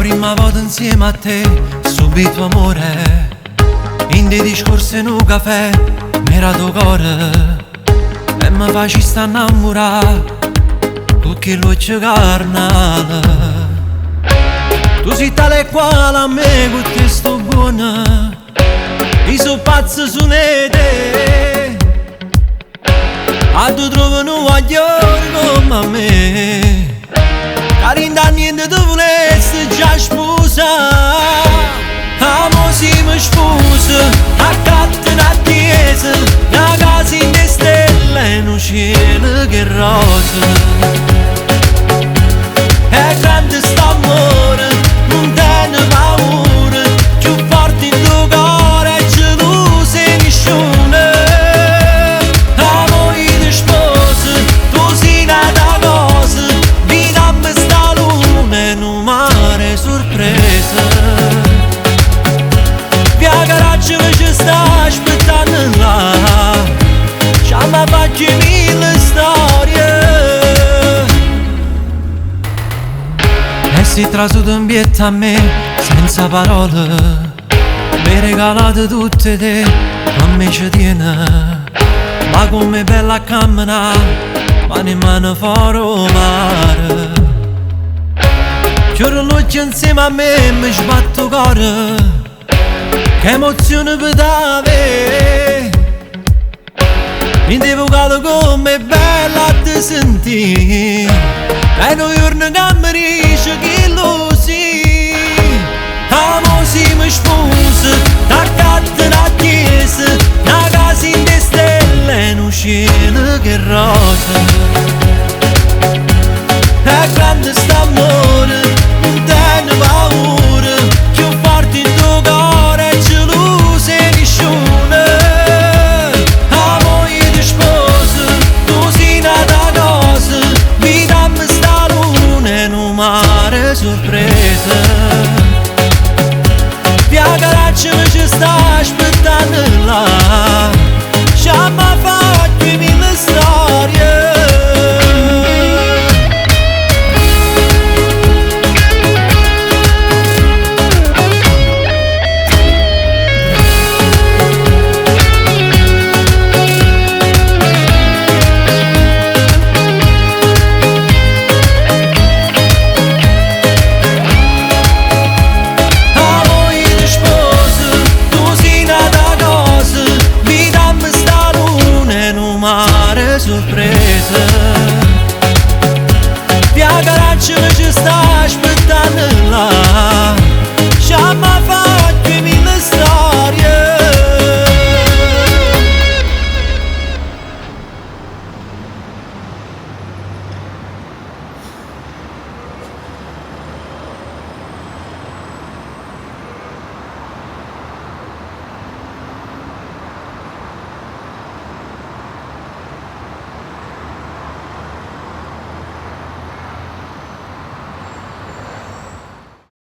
prima volta insieme a te, subito amore. In dei discorsi in un caffè, m'era tuo cuore. E mi facesti innamorare, perché lo c'è carnale. Tu sei tale e quale a me, con te sto buona. Io sono pazzo su te. A tu trovo un guaglione come a me. Carinda niente tu volessi già sposa. Amo si mi sposa, accatta una chiesa, una casa in le stelle, un cielo che rosa. È grande st'amore, non tiene paura, più forte in tuo cuore e geloso e nessuno. Amo io ti sposo, tu sei una cosa, vita me sta luna e un mare sorpresa. Via Caracciolo ci sta aspettando là, ci hanno fatto mille storie. E si trasuto in bietta a me, senza parole. Mi regalate tutte te, a me ci tiene. Ma come bella a camminare, mano in mano fuori il mare. Chiudo l'occhio insieme a me e mi sbatto il cuore. Che emozione per dare. Mi devo calo come bella a te sentire. E un giorno che mi dice che lo sei. Amo si mi sposa, t'accatta una chiesa, una casa in le stelle, un cielo che rosa. È grande st'amore, non tiene paura, più forte in tuo cuore e geloso e nessuno. Amo io ti sposo, tu sei nata cosa, vita me sta luna e un mare sorpresa. Via Caracciolo ci sta aspettando là, ci hanno fatto mille storie. Sorpresa. Via Caracciolo ci sta aspettando là.